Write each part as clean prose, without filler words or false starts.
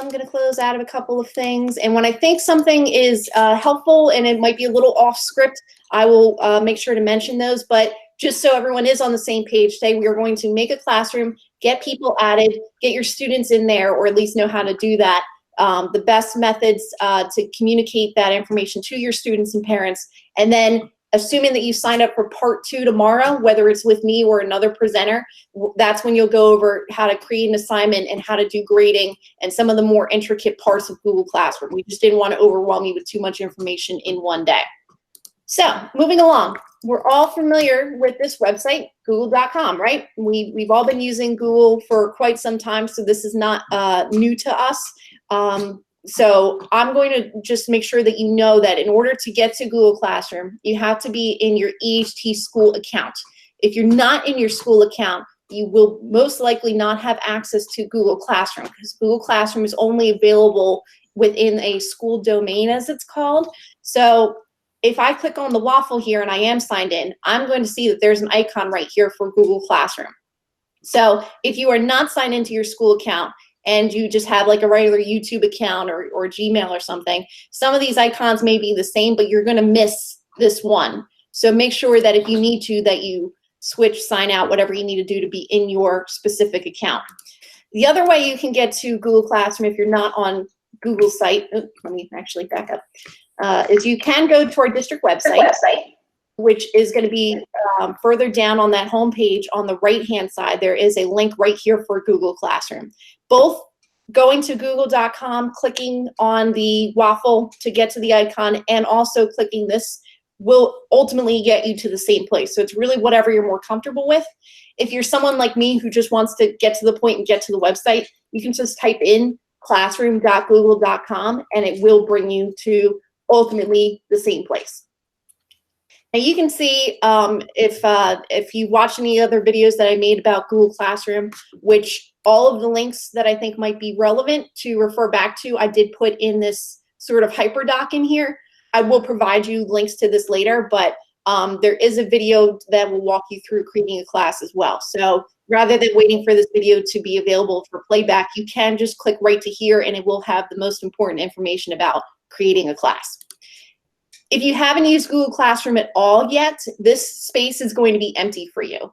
I'm going to close out of a couple of things. And when I think something is helpful and it might be a little off script, I will make sure to mention those. But just so everyone is on the same page, today we are going to make a classroom, get people added, get your students in there, or at least know how to do that. The best methods to communicate that information to your students and parents. And then assuming that you sign up for part 2 tomorrow, whether it's with me or another presenter, that's when you'll go over how to create an assignment and how to do grading and some of the more intricate parts of Google Classroom. We just didn't want to overwhelm you with too much information in one day. So moving along, we're all familiar with this website, google.com, right? We've all been using Google for quite some time, so this is not new to us. So I'm going to just make sure that you know that in order to get to Google Classroom, you have to be in your EHT school account. If you're not in your school account, you will most likely not have access to Google Classroom because Google Classroom is only available within a school domain, as it's called. So if I click on the waffle here and I am signed in, I'm going to see that there's an icon right here for Google Classroom. So if you are not signed into your school account, and you just have like a regular YouTube account or Gmail or something, some of these icons may be the same, but you're going to miss this one. So make sure that if you need to, that you switch, sign out, whatever you need to do to be in your specific account. The other way you can get to Google Classroom if you're not on Google's site, let me actually back up, is you can go to our district website, which is going to be further down on that home page on the right-hand side. There is a link right here for Google Classroom. Both going to google.com, clicking on the waffle to get to the icon, and also clicking this will ultimately get you to the same place. So it's really whatever you're more comfortable with. If you're someone like me who just wants to get to the point and get to the website, you can just type in classroom.google.com and it will bring you to ultimately the same place. Now you can see if you watch any other videos that I made about Google Classroom, which all of the links that I think might be relevant to refer back to, I did put in this sort of hyperdoc in here. I will provide you links to this later, but there is a video that will walk you through creating a class as well. So rather than waiting for this video to be available for playback, you can just click right to here and it will have the most important information about creating a class. If you haven't used Google Classroom at all yet, this space is going to be empty for you.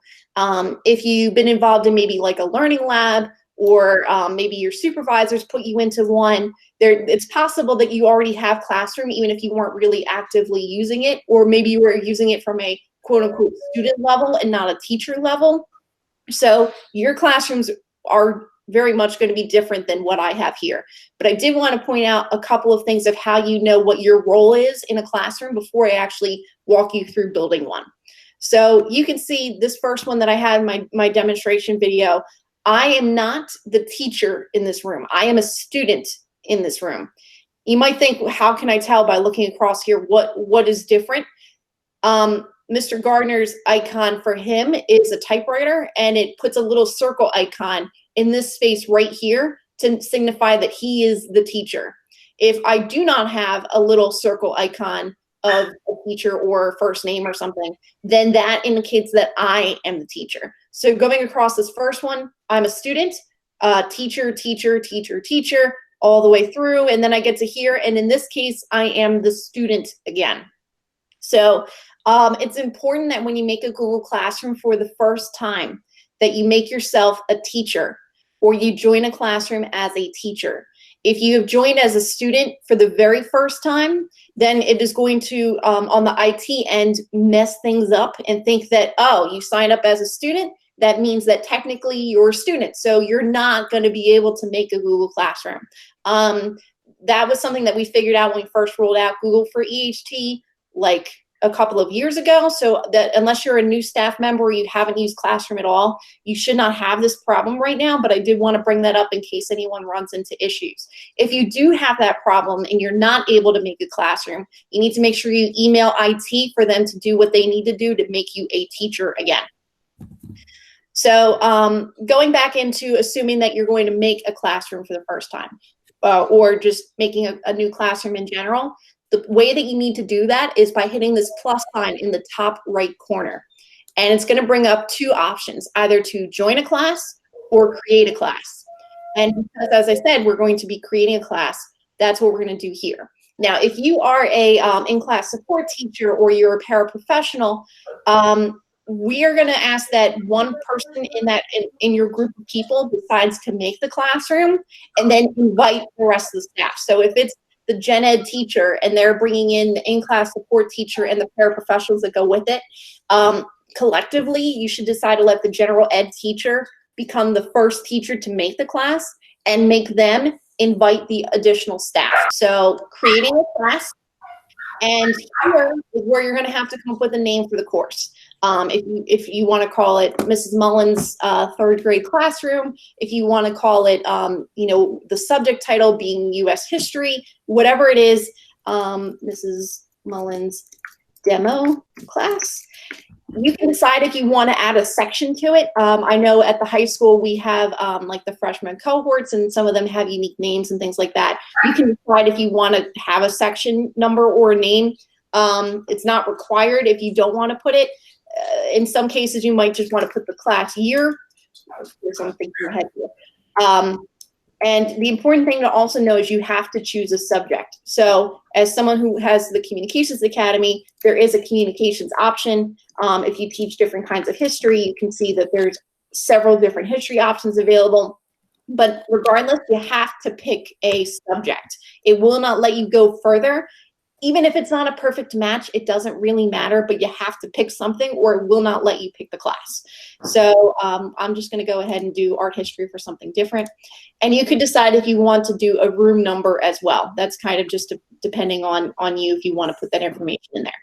If you've been involved in maybe like a learning lab or maybe your supervisors put you into one, it's possible that you already have Classroom even if you weren't really actively using it, or maybe you were using it from a quote-unquote student level and not a teacher level. So your classrooms are very much going to be different than what I have here. But I did want to point out a couple of things of how you know what your role is in a classroom before I actually walk you through building one. So you can see this first one that I had in my demonstration video. I am not the teacher in this room. I am a student in this room. You might think, how can I tell by looking across here what is different? Mr. Gardner's icon for him is a typewriter, and it puts a little circle icon in this space right here to signify that he is the teacher. If I do not have a little circle icon of a teacher or first name or something, then that indicates that I am the teacher. So going across this first one, I'm a student, teacher, teacher, teacher, teacher, all the way through, and then I get to here, and in this case, I am the student again. So it's important that when you make a Google Classroom for the first time, that you make yourself a teacher or you join a classroom as a teacher. If you have joined as a student for the very first time, then it is going to, on the IT end, mess things up and think that, oh, you signed up as a student, that means that technically you're a student, so you're not going to be able to make a Google Classroom. That was something that we figured out when we first rolled out Google for EHT, like a couple of years ago, so that unless you're a new staff member or you haven't used Classroom at all, you should not have this problem right now, but I did want to bring that up in case anyone runs into issues. If you do have that problem and you're not able to make a classroom, you need to make sure you email IT for them to do what they need to do to make you a teacher again. So going back into assuming that you're going to make a classroom for the first time, or just making a new classroom in general, the way that you need to do that is by hitting this plus sign in the top right corner. And it's going to bring up two options, either to join a class or create a class. And because, as I said, we're going to be creating a class, that's what we're going to do here. Now, if you are a in-class support teacher or you're a paraprofessional, we are going to ask that one person in your group of people decides to make the classroom and then invite the rest of the staff. So if it's the gen ed teacher and they're bringing in the in-class support teacher and the paraprofessionals that go with it, collectively, you should decide to let the general ed teacher become the first teacher to make the class and make them invite the additional staff. So creating a class, and here is where you're going to have to come up with a name for the course. If you want to call it Mrs. Mullins' third grade classroom, if you want to call it, the subject title being U.S. history, whatever it is, Mrs. Mullins' demo class. You can decide if you want to add a section to it. I know at the high school we have like the freshman cohorts, and some of them have unique names and things like that. You can decide if you want to have a section number or a name. It's not required if you don't want to put it. In some cases, you might just want to put the class year. There's something in your head here. And the important thing to also know is you have to choose a subject. So as someone who has the Communications Academy, there is a communications option. If you teach different kinds of history, you can see that there's several different history options available. But regardless, you have to pick a subject. It will not let you go further. Even if it's not a perfect match, it doesn't really matter, but you have to pick something or it will not let you pick the class. So I'm just going to go ahead and do art history for something different. And you could decide if you want to do a room number as well. That's kind of just depending on you if you want to put that information in there.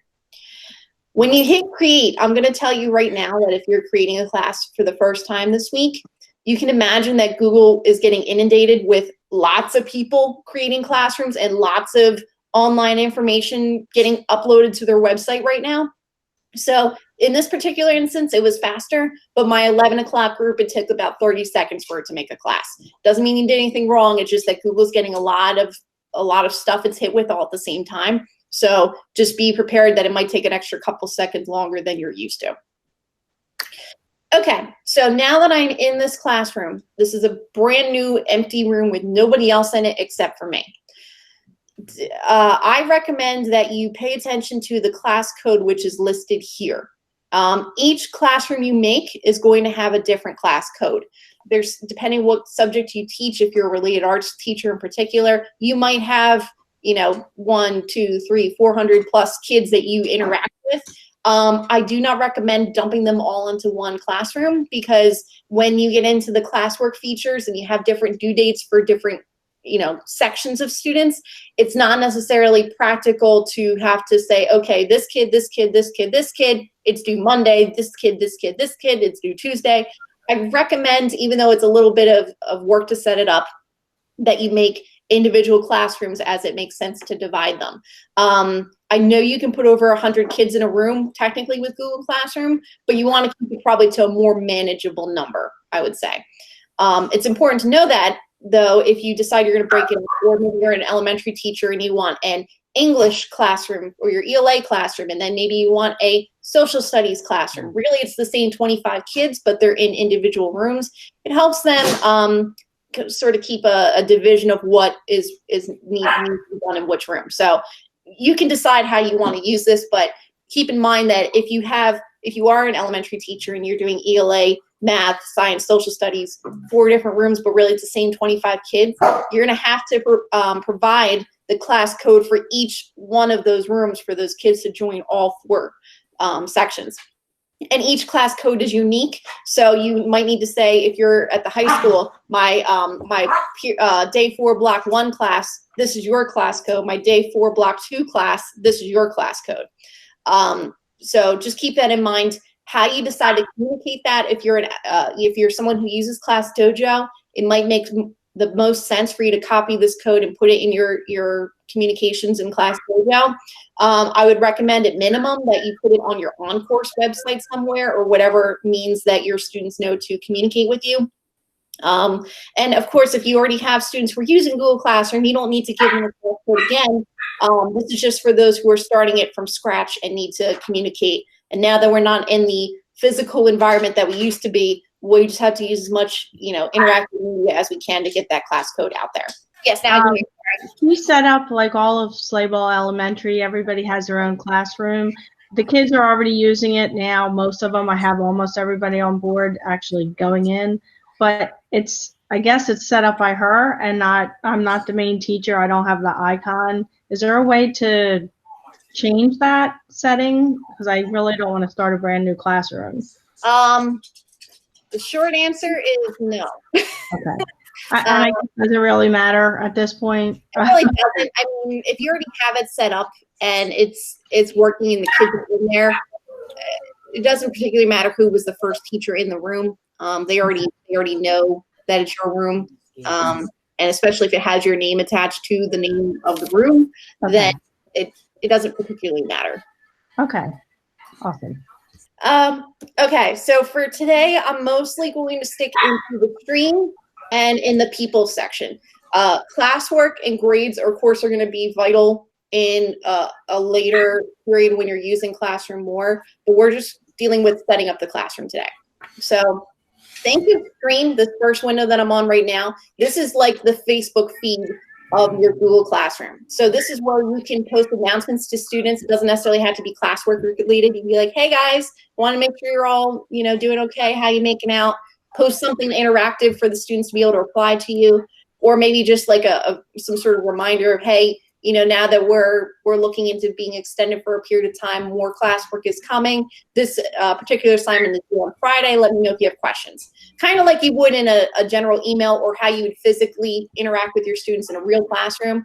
When you hit create, I'm going to tell you right now that if you're creating a class for the first time this week, you can imagine that Google is getting inundated with lots of people creating classrooms and lots of online information getting uploaded to their website right now. So in this particular instance, it was faster, but my 11 o'clock group, it took about 30 seconds for it to make a class. Doesn't mean you did anything wrong. It's just that Google's getting a lot of stuff it's hit with all at the same time. So just be prepared that it might take an extra couple seconds longer than you're used to. Okay, so now that I'm in this classroom, this is a brand new empty room with nobody else in it except for me. I recommend that you pay attention to the class code which is listed here. Each classroom you make is going to have a different class code. There's, depending what subject you teach, if you're a related arts teacher in particular, you might have, 1, 2, 3, 400 plus kids that you interact with. I do not recommend dumping them all into one classroom, because when you get into the classwork features and you have different due dates for different sections of students, it's not necessarily practical to have to say, okay, this kid, this kid, this kid, this kid, it's due Monday, this kid, this kid, this kid, it's due Tuesday. I recommend, even though it's a little bit of work to set it up, that you make individual classrooms as it makes sense to divide them. I know you can put over 100 kids in a room technically with Google Classroom, but you want to keep it probably to a more manageable number, I would say. It's important to know that, though, if you decide you're going to break it, or maybe you're an elementary teacher and you want an English classroom or your ELA classroom, and then maybe you want a social studies classroom. Really, it's the same 25 kids, but they're in individual rooms. It helps them sort of keep a division of what needs to be done in which room. So you can decide how you want to use this, but keep in mind that if you are an elementary teacher and you're doing ELA, math, science, social studies, 4 different rooms, but really it's the same 25 kids, you're going to have to provide the class code for each one of those rooms for those kids to join all 4 sections. And each class code is unique, so you might need to say, if you're at the high school, my day 4 block 1 class, this is your class code. My day 4 block 2 class, this is your class code. So just keep that in mind. How you decide to communicate that, if you're someone who uses ClassDojo, it might make the most sense for you to copy this code and put it in your communications in ClassDojo. I would recommend at minimum that you put it on your on-course website somewhere, or whatever means that your students know to communicate with you. And of course, if you already have students who are using Google Classroom, you don't need to give them the course code again. This is just for those who are starting it from scratch and need to communicate. And now that we're not in the physical environment that we used to be, We just have to use as much, interactive media as we can to get that class code out there. Yes, now I can hear you. We set up like all of Slayball Elementary. Everybody has their own classroom. The kids are already using it now. Most of them, I have almost everybody on board actually going in, but I guess it's set up by her and I'm not the main teacher. I don't have the icon. Is there a way to change that setting? Because I really don't want to start a brand new classroom. The short answer is no. Okay. Does it really matter at this point? It really doesn't. I mean, if you already have it set up and it's working and the kids are in there, it doesn't particularly matter who was the first teacher in the room. They already know that it's your room, and especially if it has your name attached to the name of the room, then it doesn't particularly matter. Okay, awesome. Okay, so for today, I'm mostly going to stick into the stream and in the people section. Classwork and grades, of course, are going to be vital in a later period when you're using Classroom more, but we're just dealing with setting up the classroom today. So thank you, Stream, this first window that I'm on right now. This is like the Facebook feed of your Google Classroom. So this is where you can post announcements to students. It doesn't necessarily have to be classwork related. You can be like, hey guys, want to make sure you're all, doing okay. How you making out? Post something interactive for the students to be able to reply to you, or maybe just like some sort of reminder of, hey, now that we're looking into being extended for a period of time, more classwork is coming. This particular assignment is due on Friday. Let me know if you have questions. Kind of like you would in a general email, or how you would physically interact with your students in a real classroom.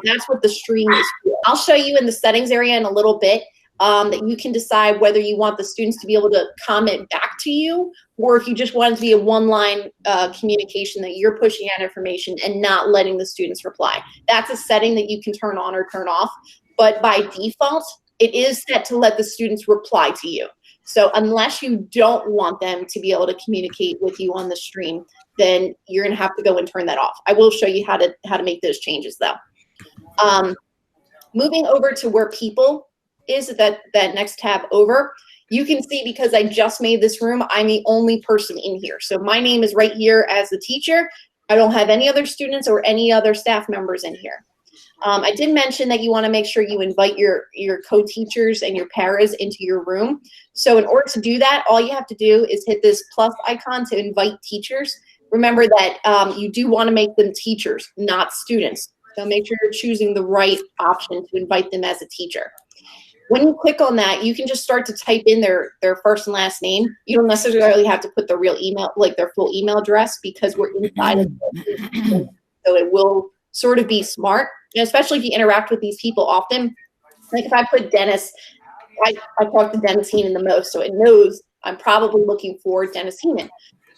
That's what the stream is for. I'll show you in the settings area in a little bit that you can decide whether you want the students to be able to comment back to you, or if you just want it to be a one-line communication that you're pushing out information and not letting the students reply. That's a setting that you can turn on or turn off, but by default, it is set to let the students reply to you. So unless you don't want them to be able to communicate with you on the stream, then you're gonna have to go and turn that off. I will show you how to make those changes though. Moving over to where people is that next tab over, you can see, because I just made this room, I'm the only person in here. So my name is right here as the teacher. I don't have any other students or any other staff members in here. I did mention that you want to make sure you invite your co-teachers and your paras into your room. So in order to do that, all you have to do is hit this plus icon to invite teachers. Remember that you do want to make them teachers, not students. So make sure you're choosing the right option to invite them as a teacher. When you click on that, you can just start to type in their first and last name. You don't necessarily have to put the real email, like their full email address, because we're inside of it. So it will sort of be smart, and especially if you interact with these people often. Like if I put Dennis, I talk to Dennis Heenan the most, so it knows I'm probably looking for Dennis Heenan.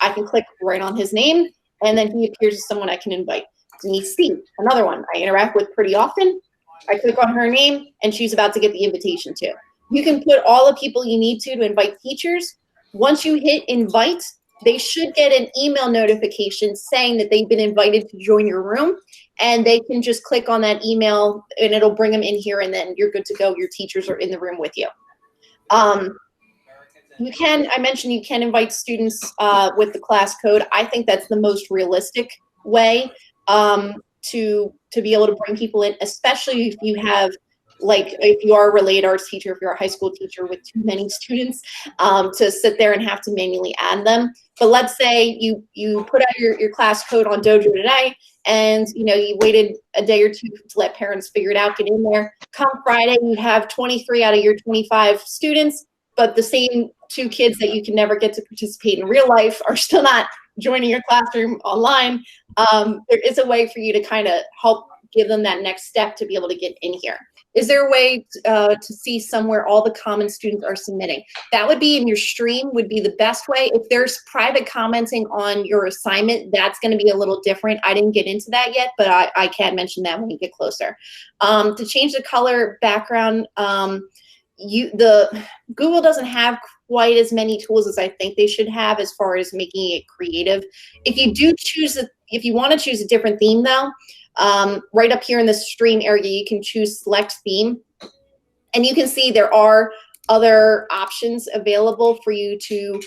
I can click right on his name, and then he appears as someone I can invite. Denise C, another one I interact with pretty often. I click on her name, and she's about to get the invitation too. You can put all the people you need to invite teachers. Once you hit invite, they should get an email notification saying that they've been invited to join your room, and they can just click on that email, and it'll bring them in here, and then you're good to go. Your teachers are in the room with you. I mentioned you can invite students with the class code. I think that's the most realistic way to be able to bring people in, especially if you have, like, if you are a related arts teacher, if you're a high school teacher with too many students, to sit there and have to manually add them. But let's say you put out your class code on Dojo today, and you waited a day or two to let parents figure it out, get in there. Come Friday, you have 23 out of your 25 students, but the same 2 kids that you can never get to participate in real life are still not joining your classroom online. There is a way for you to kind of help give them that next step to be able to get in here. Is there a way to see somewhere all the comments students are submitting? That would be in your stream, would be the best way. If there's private commenting on your assignment, that's going to be a little different. I didn't get into that yet, but I can mention that when we get closer. To change the color background, Google doesn't have quite as many tools as I think they should have as far as making it creative. If you want to choose a different theme though, right up here in the stream area, you can choose select theme, and you can see there are other options available for you to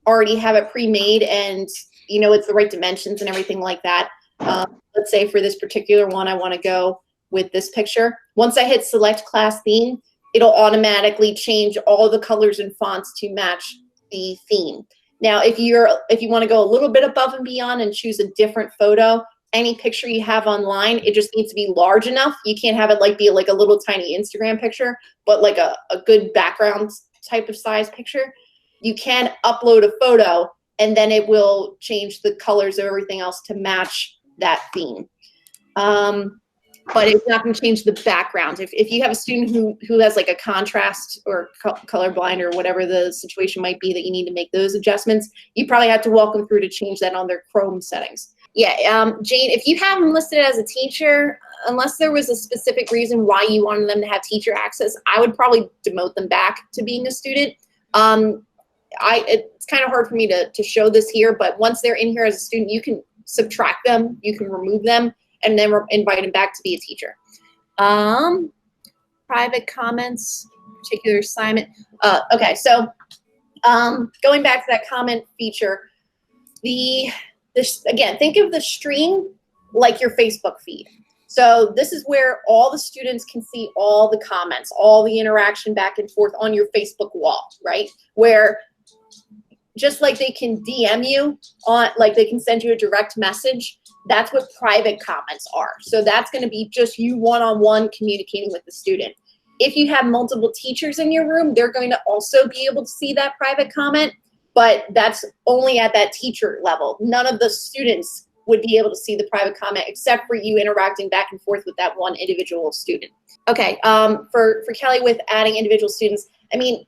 already have it pre-made and you know it's the right dimensions and everything like that. Let's say for this particular one, I want to go with this picture. Once I hit select class theme, it'll automatically change all the colors and fonts to match the theme. Now, if you want to go a little bit above and beyond and choose a different photo, any picture you have online, it just needs to be large enough. You can't have it like be like a little tiny Instagram picture, but like a good background type of size picture. You can upload a photo and then it will change the colors of everything else to match that theme. But it's not going to change the background. If you have a student who has like a contrast or colorblind or whatever the situation might be that you need to make those adjustments, you probably have to walk them through to change that on their Chrome settings. Yeah, Jane, if you have them listed as a teacher, unless there was a specific reason why you wanted them to have teacher access, I would probably demote them back to being a student. It's kind of hard for me to show this here, but once they're in here as a student, you can subtract them, you can remove them, and then invite them back to be a teacher. Private comments, particular assignment. Okay, so going back to that comment feature, again, think of the stream like your Facebook feed. So this is where all the students can see all the comments, all the interaction back and forth on your Facebook wall, right? Where just like they can DM you on, like they can send you a direct message, that's what private comments are. So that's going to be just you one-on-one communicating with the student. If you have multiple teachers in your room, they're going to also be able to see that private comment, but that's only at that teacher level. None of the students would be able to see the private comment except for you interacting back and forth with that one individual student. Okay, for Kelly with adding individual students, I mean,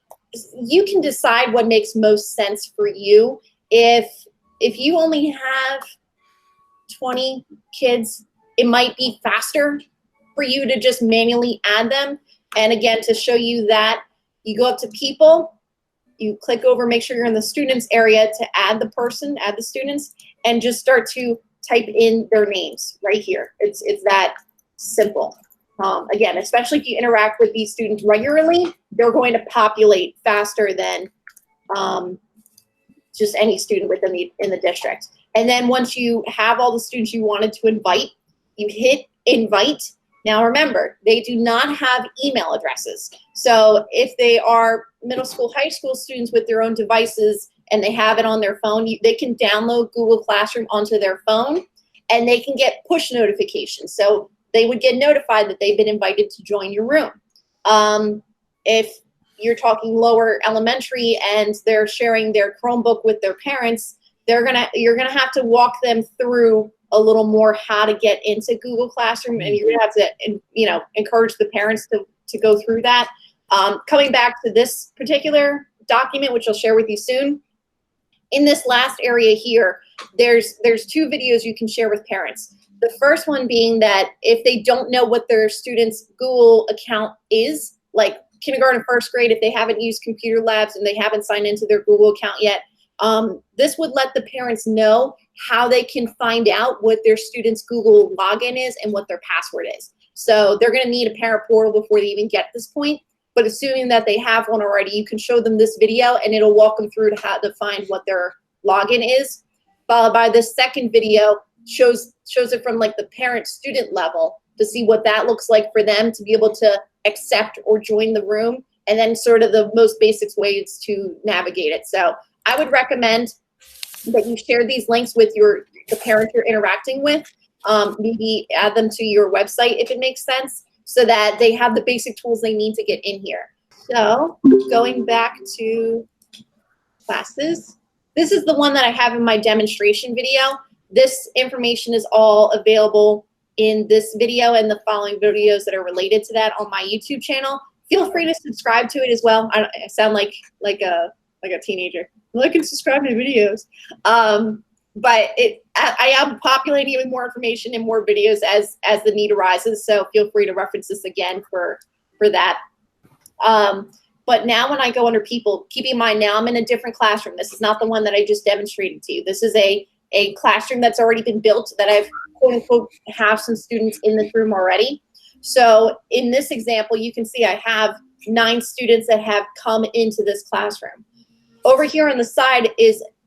you can decide what makes most sense for you. If you only have 20 kids, it might be faster for you to just manually add them. And again, to show you that, you go up to people, you click over, make sure you're in the students area to add the person, add the students, and just start to type in their names right here. It's that simple. Again, especially if you interact with these students regularly, they're going to populate faster than just any student within in the district. And then once you have all the students you wanted to invite, you hit invite. Now remember, they do not have email addresses. So if they are middle school, high school students with their own devices and they have it on their phone, they can download Google Classroom onto their phone and they can get push notifications. So they would get notified that they've been invited to join your room. If you're talking lower elementary and they're sharing their Chromebook with their parents, you're gonna have to walk them through a little more how to get into Google Classroom, and you're gonna have to, encourage the parents to go through that. Coming back to this particular document, which I'll share with you soon, in this last area here, there's 2 videos you can share with parents. The first one being that if they don't know what their student's Google account is, like kindergarten, first grade, if they haven't used computer labs and they haven't signed into their Google account yet, this would let the parents know how they can find out what their student's Google login is and what their password is. So they're going to need a parent portal before they even get to this point. But assuming that they have one already, you can show them this video and it'll walk them through to how to find what their login is. Followed by this second video, shows it from like the parent-student level to see what that looks like for them to be able to accept or join the room, and then sort of the most basic ways to navigate it. So I would recommend that you share these links with the parent you're interacting with. Maybe add them to your website if it makes sense, so that they have the basic tools they need to get in here. So going back to classes, this is the one that I have in my demonstration video. This information is all available in this video and the following videos that are related to that on my YouTube channel. Feel free to subscribe to it as well. I sound like a teenager. Like and subscribe to videos. But I am populating it with more information and more videos as the need arises. So feel free to reference this again for that. But now when I go under people, keep in mind now I'm in a different classroom. This is not the one that I just demonstrated to you. This is a classroom that's already been built that I've quote unquote have some students in this room already. So in this example, you can see I have 9 students that have come into this classroom. Over here on the side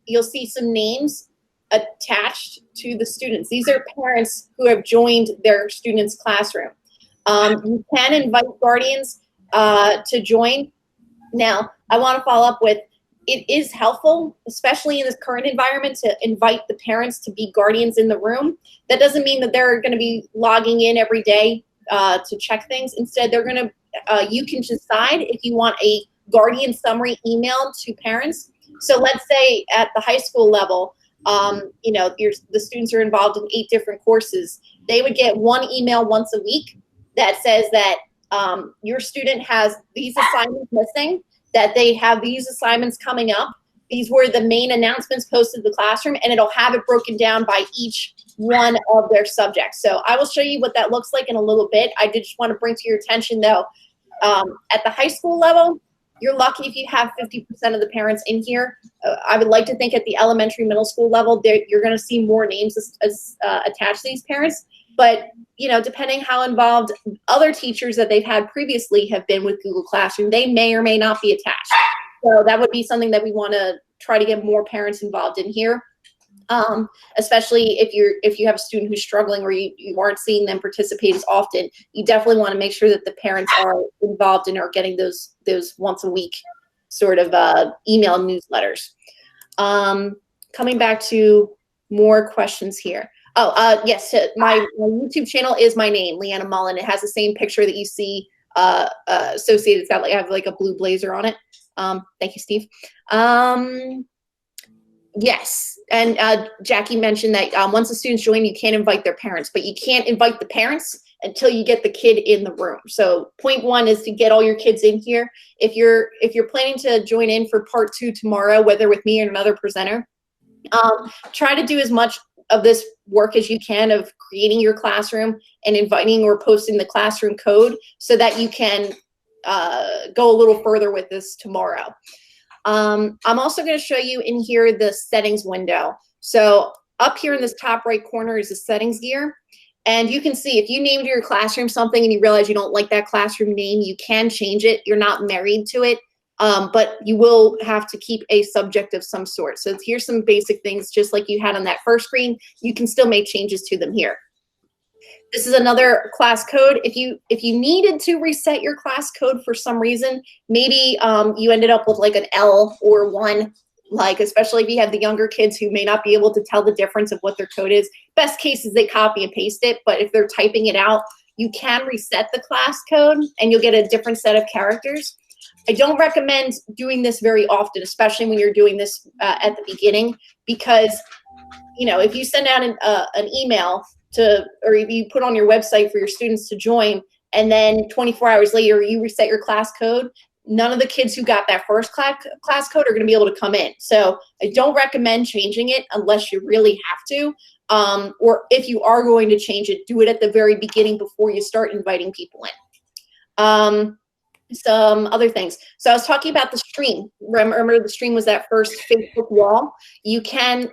you'll see some names attached to the students. These are parents who have joined their students' classroom. You can invite guardians to join. Now, I want to follow up with, it is helpful, especially in this current environment, to invite the parents to be guardians in the room. That doesn't mean that they're going to be logging in every day to check things. Instead, they're going to, you can decide if you want a guardian summary emailed to parents. So let's say at the high school level, you know, the students are involved in 8 different courses. They would get one email once a week that says that your student has these assignments missing, that they have these assignments coming up. These were the main announcements posted to the classroom, and it'll have it broken down by each one of their subjects. So I will show you what that looks like in a little bit. I did just want to bring to your attention, though, at the high school level, you're lucky if you have 50% of the parents in here. I would like to think at the elementary, middle school level, you're going to see more names attached to these parents. But, you know, depending how involved other teachers that they've had previously have been with Google Classroom, they may or may not be attached. So that would be something that we want to try to get more parents involved in here. Especially if you have a student who's struggling or you aren't seeing them participate as often, you definitely want to make sure that the parents are involved and are getting those once a week sort of email newsletters. Coming back to more questions here. Oh, yes, my YouTube channel is my name, Leanna Mullen. It has the same picture that you see associated. It's got like, I have like a blue blazer on it. Thank you, Steve. Yes, and Jackie mentioned that once the students join, you can't invite their parents, but you can't invite the parents until you get the kid in the room. So point 1 is to get all your kids in here. If you're planning to join in for part 2 tomorrow, whether with me or another presenter, try to do as much of this work as you can of creating your classroom and inviting or posting the classroom code so that you can go a little further with this tomorrow. I'm also going to show you in here the settings window. So up here in this top right corner is the settings gear. And you can see if you named your classroom something and you realize you don't like that classroom name, you can change it. You're not married to it, but you will have to keep a subject of some sort. So here's some basic things, just like you had on that first screen. You can still make changes to them here. This is another class code. If you needed to reset your class code for some reason, maybe you ended up with like an L or 1, like especially if you have the younger kids who may not be able to tell the difference of what their code is. Best case is they copy and paste it, but if they're typing it out, you can reset the class code and you'll get a different set of characters. I don't recommend doing this very often, especially when you're doing this at the beginning, because you know, if you send out an email or if you put on your website for your students to join, and then 24 hours later you reset your class code, none of the kids who got that first class code are going to be able to come in. So I don't recommend changing it unless you really have to. Or if you are going to change it, do it at the very beginning before you start inviting people in. Some other things. So I was talking about the stream. Remember the stream was that first Facebook wall. You can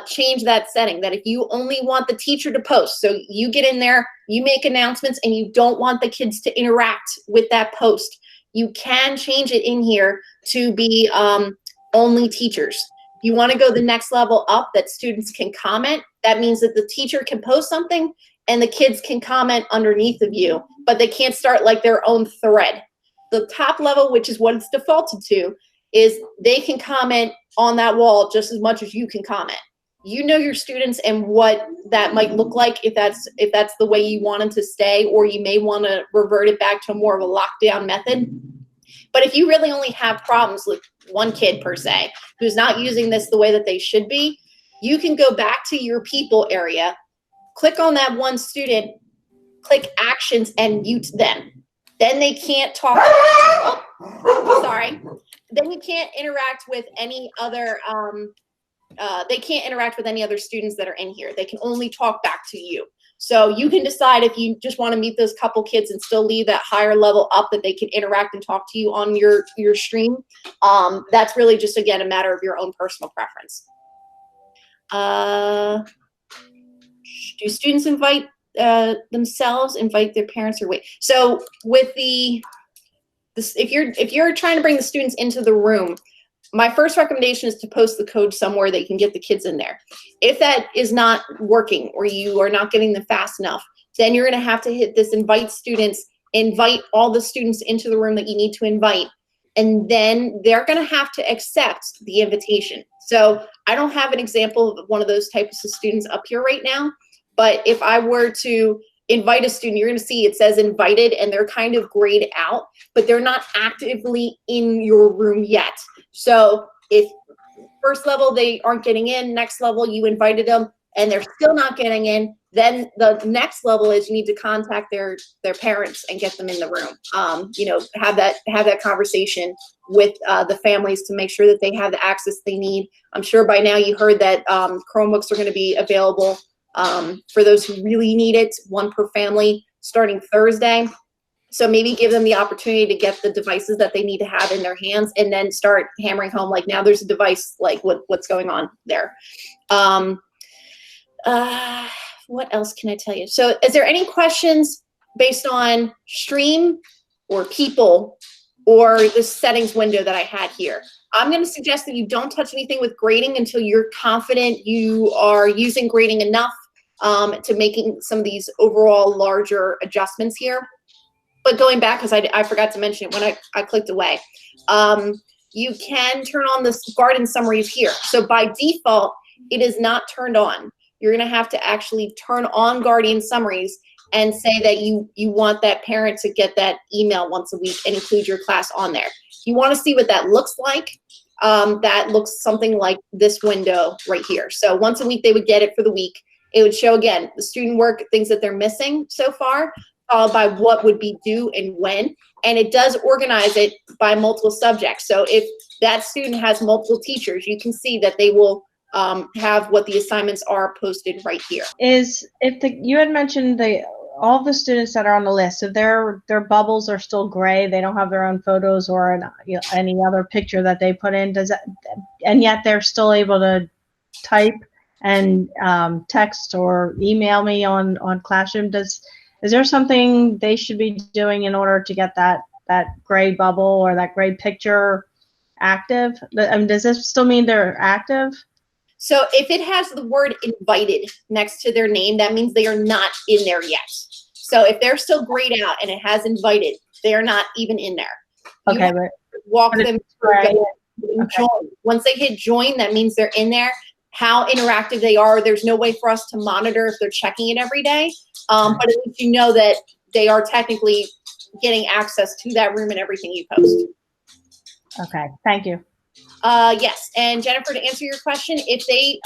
change that setting, that if you only want the teacher to post, so you get in there, you make announcements, and you don't want the kids to interact with that post, you can change it in here to be only teachers. If you want to go the next level up, that students can comment, that means that the teacher can post something and the kids can comment underneath of you, but they can't start like their own thread. The top level, which is what it's defaulted to, is they can comment on that wall just as much as you can comment. You know your students and what that might look like if that's the way you want them to stay, or you may want to revert it back to more of a lockdown method. But if you really only have problems with one kid per se, who's not using this the way that they should be, you can go back to your people area, click on that one student, click actions and mute them. Then they can't talk. Oh, sorry. Then you can't interact with any other, they can't interact with any other students that are in here. They can only talk back to you. So you can decide if you just want to meet those couple kids and still leave that higher level up that they can interact and talk to you on your stream. That's really just, again, a matter of your own personal preference. Do students invite themselves, invite their parents, or wait? So with if you're trying to bring the students into the room, my first recommendation is to post the code somewhere that you can get the kids in there. If that is not working or you are not getting them fast enough, then you're going to have to hit this invite students, invite all the students into the room that you need to invite, and then they're going to have to accept the invitation. So I don't have an example of one of those types of students up here right now, but if I were to invite a student, you're going to see it says invited, and they're kind of grayed out, but they're not actively in your room yet. So if first level they aren't getting in, next level you invited them and they're still not getting in, then the next level is you need to contact their parents and get them in the room. You know, have that conversation with the families to make sure that they have the access they need. I'm sure by now you heard that Chromebooks are going to be available for those who really need it, one per family starting Thursday. So maybe give them the opportunity to get the devices that they need to have in their hands, and then start hammering home, like, now there's a device, like what's going on there. What else can I tell you? So is there any questions based on stream or people or the settings window that I had here? I'm going to suggest that you don't touch anything with grading until you're confident you are using grading enough to making some of these overall larger adjustments here. But going back, because I forgot to mention it when I clicked away, you can turn on this garden summaries here. So by default, it is not turned on. You're going to have to actually turn on Guardian Summaries and say that you want that parent to get that email once a week and include your class on there. You want to see what that looks like. That looks something like this window right here. So once a week, they would get it for the week. It would show, again, the student work, things that they're missing so far, followed by what would be due and when. And it does organize it by multiple subjects. So if that student has multiple teachers, you can see that they will have what the assignments are posted right here. You had mentioned all the students that are on the list, if their bubbles are still gray, they don't have their own photos or any other picture that they put in, and yet they're still able to type and text or email me on Classroom, is there something they should be doing in order to get that gray bubble or that gray picture active? I mean, does this still mean they're active? So if it has the word invited next to their name, that means they are not in there yet. So if they're still grayed out and it has invited, they are not even in there. Okay, but walk them through. Okay. Once they hit join, that means they're in there. How interactive they are, there's no way for us to monitor if they're checking it every day. But at least you know that they are technically getting access to that room and everything you post. Okay, thank you. Yes, and Jennifer, to answer your question, if they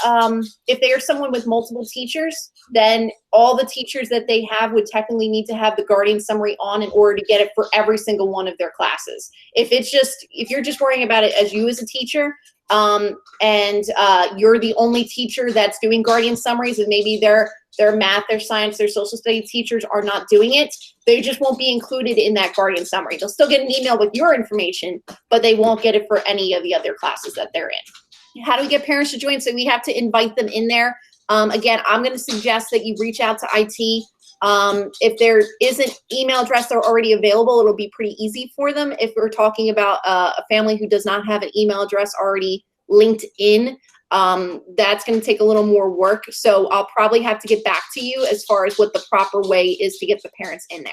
are someone with multiple teachers, then all the teachers that they have would technically need to have the Guardian Summary on in order to get it for every single one of their classes. If you're just worrying about it as you as a teacher, and you're the only teacher that's doing Guardian Summaries, and maybe their math, their science, their social studies teachers are not doing it, they just won't be included in that Guardian Summary. They'll still get an email with your information, but they won't get it for any of the other classes that they're in. How do we get parents to join? So we have to invite them in there. Again, I'm going to suggest that you reach out to IT. If there is an email address that are already available, it'll be pretty easy for them. If we're talking about a family who does not have an email address already linked in, that's going to take a little more work. So I'll probably have to get back to you as far as what the proper way is to get the parents in there.